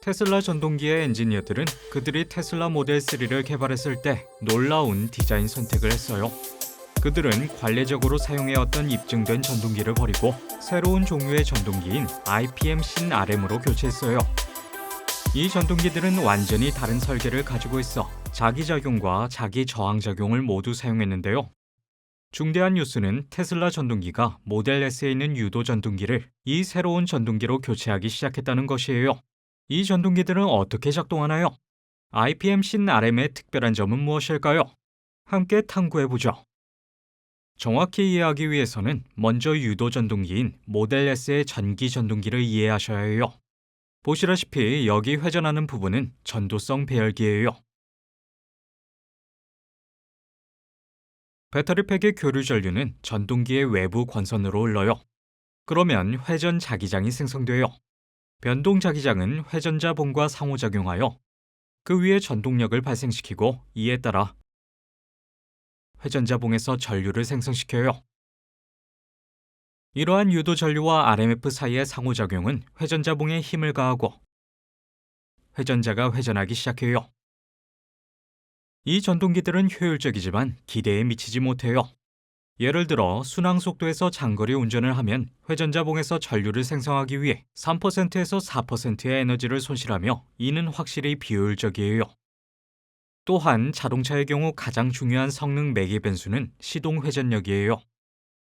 테슬라 전동기의 엔지니어들은 그들이 테슬라 모델 3를 개발했을 때 놀라운 디자인 선택을 했어요. 그들은 관례적으로 사용해왔던 입증된 전동기를 버리고 새로운 종류의 전동기인 IPM 신 RM으로 교체했어요. 이 전동기들은 완전히 다른 설계를 가지고 있어 자기작용과 자기 저항작용을 모두 사용했는데요. 중대한 뉴스는 테슬라 전동기가 모델 S에 있는 유도 전동기를 이 새로운 전동기로 교체하기 시작했다는 것이에요. 이 전동기들은 어떻게 작동하나요? IPM 신 RM의 특별한 점은 무엇일까요? 함께 탐구해보죠. 정확히 이해하기 위해서는 먼저 유도 전동기인 모델 S의 전기 전동기를 이해하셔야 해요. 보시다시피 여기 회전하는 부분은 전도성 배열기예요. 배터리팩의 교류 전류는 전동기의 외부 권선으로 흘러요. 그러면 회전 자기장이 생성돼요. 변동 자기장은 회전자 봉과 상호작용하여 그 위에 전동력을 발생시키고 이에 따라 회전자 봉에서 전류를 생성시켜요. 이러한 유도 전류와 RMF 사이의 상호작용은 회전자 봉에 힘을 가하고 회전자가 회전하기 시작해요. 이 전동기들은 효율적이지만 기대에 미치지 못해요. 예를 들어 순항 속도에서 장거리 운전을 하면 회전자 봉에서 전류를 생성하기 위해 3%에서 4%의 에너지를 손실하며 이는 확실히 비효율적이에요. 또한 자동차의 경우 가장 중요한 성능 매개 변수는 시동 회전력이에요.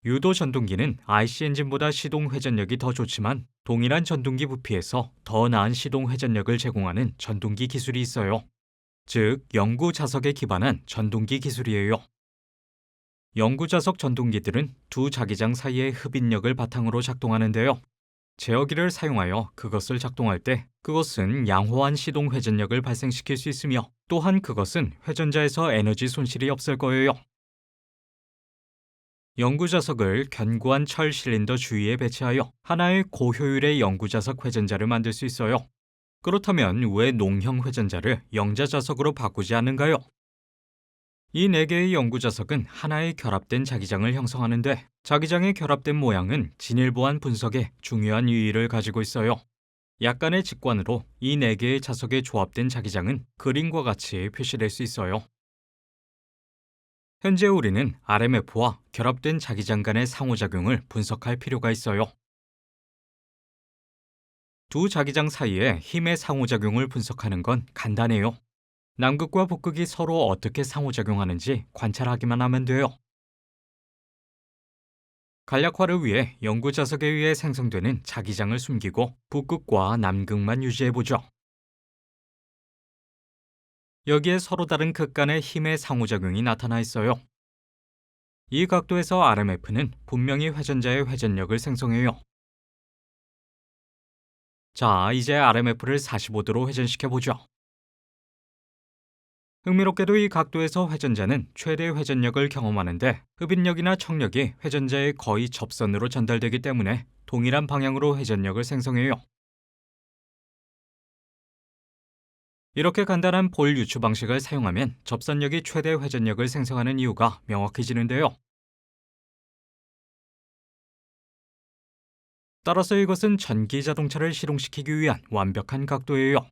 유도 전동기는 IC 엔진보다 시동 회전력이 더 좋지만 동일한 전동기 부피에서 더 나은 시동 회전력을 제공하는 전동기 기술이 있어요. 즉, 영구 자석에 기반한 전동기 기술이에요. 영구 자석 전동기들은 두 자기장 사이의 흡인력을 바탕으로 작동하는데요. 제어기를 사용하여 그것을 작동할 때 그것은 양호한 시동 회전력을 발생시킬 수 있으며 또한 그것은 회전자에서 에너지 손실이 없을 거예요. 영구자석을 견고한 철 실린더 주위에 배치하여 하나의 고효율의 영구자석 회전자를 만들 수 있어요. 그렇다면 왜 농형 회전자를 영자자석으로 바꾸지 않는가요? 이 4개의 영구자석은 하나의 결합된 자기장을 형성하는데 자기장의 결합된 모양은 진일보한 분석에 중요한 유의를 가지고 있어요. 약간의 직관으로 이 4개의 자석의 조합된 자기장은 그림과 같이 표시될 수 있어요. 현재 우리는 RMF와 결합된 자기장 간의 상호작용을 분석할 필요가 있어요. 두 자기장 사이의 힘의 상호작용을 분석하는 건 간단해요. 남극과 북극이 서로 어떻게 상호작용하는지 관찰하기만 하면 돼요. 간략화를 위해 영구자석에 의해 생성되는 자기장을 숨기고 북극과 남극만 유지해보죠. 여기에 서로 다른 극 간의 힘의 상호작용이 나타나 있어요. 이 각도에서 RMF는 분명히 회전자의 회전력을 생성해요. 자, 이제 RMF를 45도로 회전시켜보죠. 흥미롭게도 이 각도에서 회전자는 최대 회전력을 경험하는데 흡인력이나 척력이 회전자의 거의 접선으로 전달되기 때문에 동일한 방향으로 회전력을 생성해요. 이렇게 간단한 볼 유추 방식을 사용하면 접선력이 최대 회전력을 생성하는 이유가 명확해지는데요. 따라서 이것은 전기 자동차를 시동시키기 위한 완벽한 각도예요.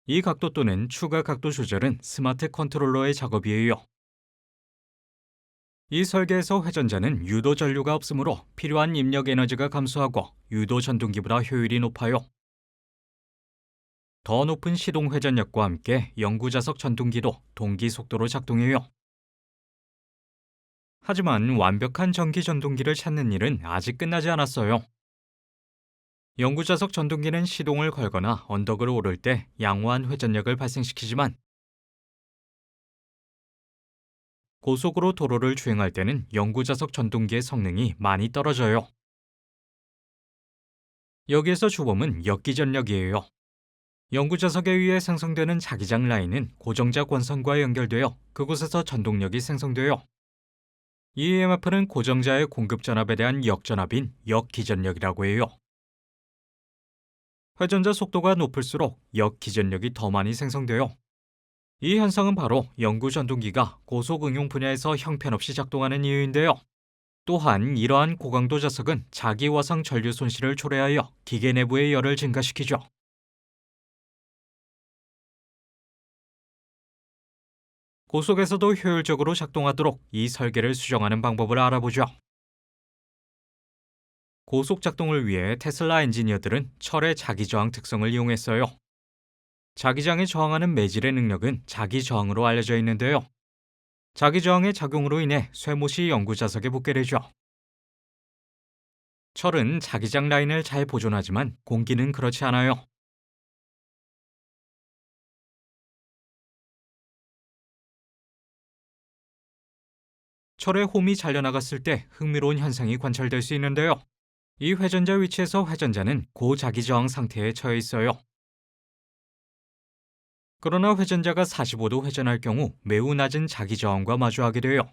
이 각도 또는 추가 각도 조절은 스마트 컨트롤러의 작업이에요. 이 설계에서 회전자는 유도 전류가 없으므로 필요한 입력 에너지가 감소하고 유도 전동기보다 효율이 높아요. 더 높은 시동 회전력과 함께 영구자석 전동기도 동기 속도로 작동해요. 하지만 완벽한 전기 전동기를 찾는 일은 아직 끝나지 않았어요. 영구자석 전동기는 시동을 걸거나 언덕을 오를 때 양호한 회전력을 발생시키지만 고속으로 도로를 주행할 때는 영구자석 전동기의 성능이 많이 떨어져요. 여기에서 주범은 역기전력이에요. 영구자석에 의해 생성되는 자기장 라인은 고정자 권선과 연결되어 그곳에서 전동력이 생성돼요. EMF는 고정자의 공급 전압에 대한 역전압인 역기전력이라고 해요. 회전자 속도가 높을수록 역기전력이 더 많이 생성돼요. 이 현상은 바로 영구 전동기가 고속 응용 분야에서 형편없이 작동하는 이유인데요. 또한 이러한 고강도 자석은 자기 와상 전류 손실을 초래하여 기계 내부의 열을 증가시키죠. 고속에서도 효율적으로 작동하도록 이 설계를 수정하는 방법을 알아보죠. 고속 작동을 위해 테슬라 엔지니어들은 철의 자기저항 특성을 이용했어요. 자기장에 저항하는 매질의 능력은 자기저항으로 알려져 있는데요. 자기저항의 작용으로 인해 쇠못이 연구 자석에 붙게 되죠. 철은 자기장 라인을 잘 보존하지만 공기는 그렇지 않아요. 철의 홈이 잘려나갔을 때 흥미로운 현상이 관찰될 수 있는데요. 이 회전자 위치에서 회전자는 고자기저항 상태에 처해 있어요. 그러나 회전자가 45도 회전할 경우 매우 낮은 자기저항과 마주하게 돼요.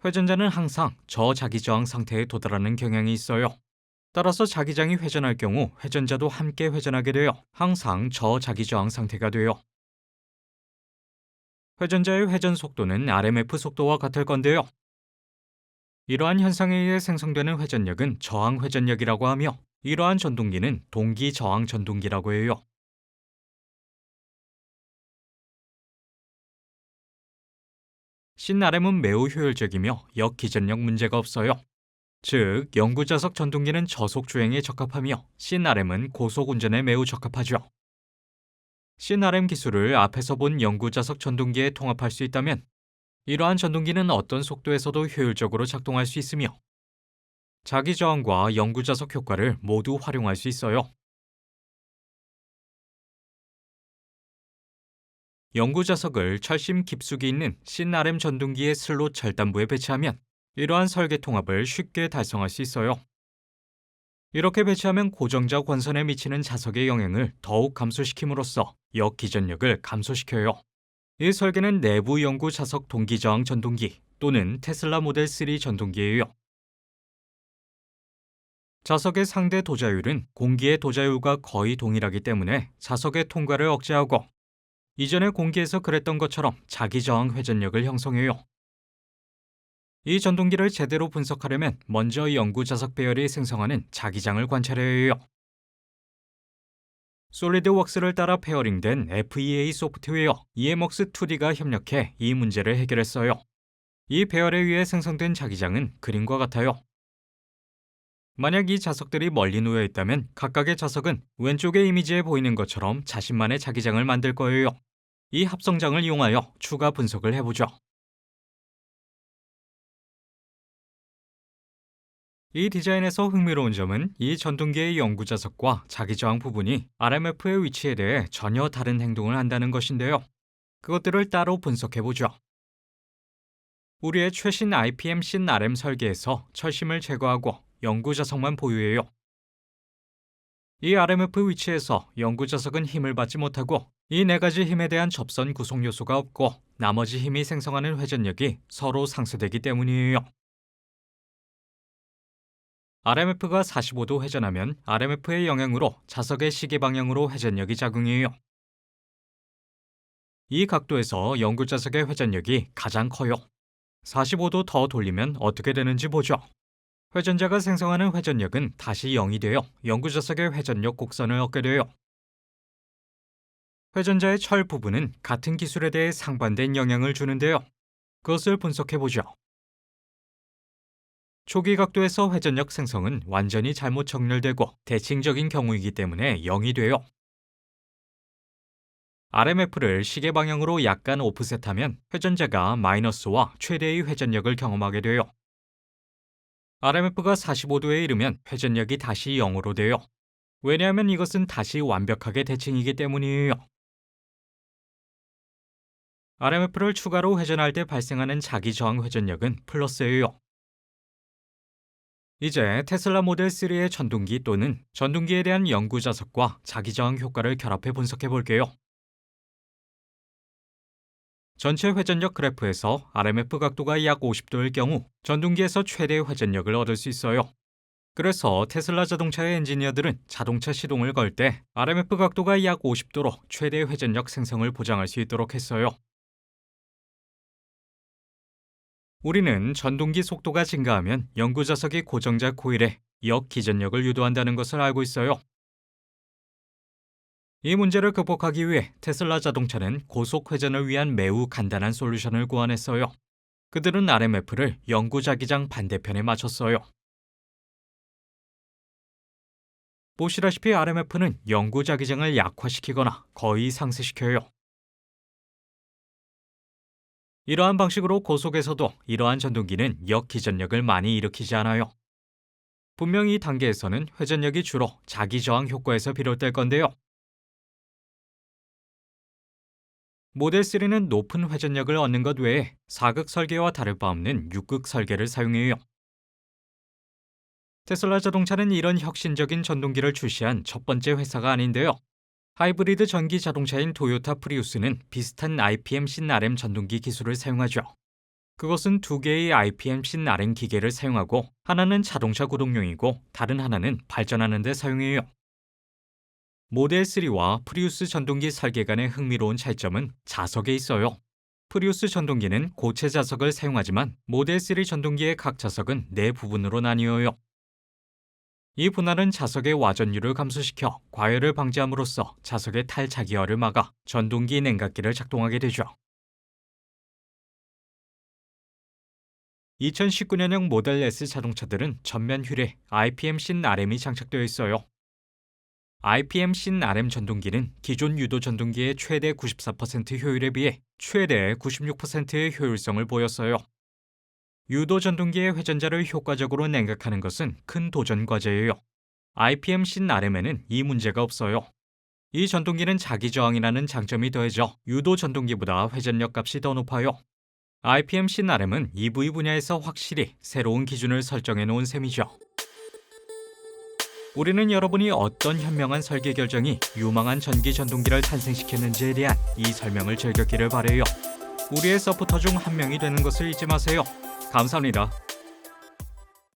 회전자는 항상 저자기저항 상태에 도달하는 경향이 있어요. 따라서 자기장이 회전할 경우 회전자도 함께 회전하게 되어 항상 저자기저항 상태가 돼요. 회전자의 회전 속도는 RMF 속도와 같을 건데요. 이러한 현상에 의해 생성되는 회전력은 저항 회전력이라고 하며 이러한 전동기는 동기 저항 전동기라고 해요. 신RM은 매우 효율적이며 역기전력 문제가 없어요. 즉, 영구자석 전동기는 저속 주행에 적합하며 신RM은 고속 운전에 매우 적합하죠. 신RM 기술을 앞에서 본 영구자석 전동기에 통합할 수 있다면 이러한 전동기는 어떤 속도에서도 효율적으로 작동할 수 있으며 자기저항과 영구자석 효과를 모두 활용할 수 있어요. 영구자석을 철심 깊숙이 있는 신RM 전동기의 슬롯 절단부에 배치하면 이러한 설계 통합을 쉽게 달성할 수 있어요. 이렇게 배치하면 고정자 권선에 미치는 자석의 영향을 더욱 감소시킴으로써 역기전력을 감소시켜요. 이 설계는 내부 연구 자석 동기저항 전동기 또는 테슬라 모델 3 전동기예요. 자석의 상대 도자율은 공기의 도자율과 거의 동일하기 때문에 자석의 통과를 억제하고 이전의 공기에서 그랬던 것처럼 자기저항 회전력을 형성해요. 이 전동기를 제대로 분석하려면 먼저 연구 자석 배열이 생성하는 자기장을 관찰해야 해요. 솔리드웍스를 따라 페어링된 FEA 소프트웨어 EMWorks2D가 협력해 이 문제를 해결했어요. 이 배열에 의해 생성된 자기장은 그림과 같아요. 만약 이 자석들이 멀리 놓여 있다면 각각의 자석은 왼쪽의 이미지에 보이는 것처럼 자신만의 자기장을 만들 거예요. 이 합성장을 이용하여 추가 분석을 해보죠. 이 디자인에서 흥미로운 점은 이 전동기의 연구 자석과 자기저항 부분이 RMF의 위치에 대해 전혀 다른 행동을 한다는 것인데요. 그것들을 따로 분석해보죠. 우리의 최신 IPM 신 RM 설계에서 철심을 제거하고 연구 자석만 보유해요. 이 RMF 위치에서 연구 자석은 힘을 받지 못하고 이 네 가지 힘에 대한 접선 구성 요소가 없고 나머지 힘이 생성하는 회전력이 서로 상쇄되기 때문이에요. RMF가 45도 회전하면 RMF의 영향으로 자석의 시계 방향으로 회전력이 작용해요. 이 각도에서 연구 자석의 회전력이 가장 커요. 45도 더 돌리면 어떻게 되는지 보죠. 회전자가 생성하는 회전력은 다시 0이 되어 연구 자석의 회전력 곡선을 얻게 돼요. 회전자의 철 부분은 같은 기술에 대해 상반된 영향을 주는데요. 그것을 분석해보죠. 초기 각도에서 회전력 생성은 완전히 잘못 정렬되고 대칭적인 경우이기 때문에 0이 돼요. RMF를 시계 방향으로 약간 오프셋하면 회전자가 마이너스와 최대의 회전력을 경험하게 돼요. RMF가 45도에 이르면 회전력이 다시 0으로 돼요. 왜냐하면 이것은 다시 완벽하게 대칭이기 때문이에요. RMF를 추가로 회전할 때 발생하는 자기저항 회전력은 플러스예요. 이제 테슬라 모델 3의 전동기 또는 전동기에 대한 연구 자석과 자기저항 효과를 결합해 분석해 볼게요. 전체 회전력 그래프에서 RMF 각도가 약 50도일 경우 전동기에서 최대 회전력을 얻을 수 있어요. 그래서 테슬라 자동차의 엔지니어들은 자동차 시동을 걸 때 RMF 각도가 약 50도로 최대 회전력 생성을 보장할 수 있도록 했어요. 우리는 전동기 속도가 증가하면 연구 자석이 고정자 코일에 역기전력을 유도한다는 것을 알고 있어요. 이 문제를 극복하기 위해 테슬라 자동차는 고속 회전을 위한 매우 간단한 솔루션을 고안했어요. 그들은 RMF를 영구자기장 반대편에 맞췄어요. 보시다시피 RMF는 영구자기장을 약화시키거나 거의 상쇄시켜요. 이러한 방식으로 고속에서도 이러한 전동기는 역기전력을 많이 일으키지 않아요. 분명 이 단계에서는 회전력이 주로 자기저항 효과에서 비롯될 건데요. 모델 3는 높은 회전력을 얻는 것 외에 4극 설계와 다를 바 없는 6극 설계를 사용해요. 테슬라 자동차는 이런 혁신적인 전동기를 출시한 첫 번째 회사가 아닌데요. 하이브리드 전기 자동차인 토요타 프리우스는 비슷한 IPM-CRM 전동기 기술을 사용하죠. 그것은 두 개의 IPM-CRM 기계를 사용하고 하나는 자동차 구동용이고 다른 하나는 발전하는 데 사용해요. 모델 3와 프리우스 전동기 설계 간의 흥미로운 차이점은 자석에 있어요. 프리우스 전동기는 고체 자석을 사용하지만 모델 3 전동기의 각 자석은 네 부분으로 나뉘어요. 이 분할은 자석의 와전율을 감소시켜 과열을 방지함으로써 자석의 탈자기화를 막아 전동기 냉각기를 작동하게 되죠. 2019년형 모델 S 자동차들은 전면 휠에 IPM-CRM이 장착되어 있어요. IPM-CRM 전동기는 기존 유도 전동기의 최대 94% 효율에 비해 최대 96%의 효율성을 보였어요. 유도 전동기의 회전자를 효과적으로 냉각하는 것은 큰 도전 과제예요. IPM-CRM에는 이 문제가 없어요. 이 전동기는 자기저항이라는 장점이 더해져 유도 전동기보다 회전력 값이 더 높아요. IPM-CRM은 EV 분야에서 확실히 새로운 기준을 설정해 놓은 셈이죠. 우리는 여러분이 어떤 현명한 설계 결정이 유망한 전기 전동기를 탄생시켰는지에 대한 이 설명을 즐겼기를 바래요. 우리의 서포터 중 한 명이 되는 것을 잊지 마세요. 감사합니다.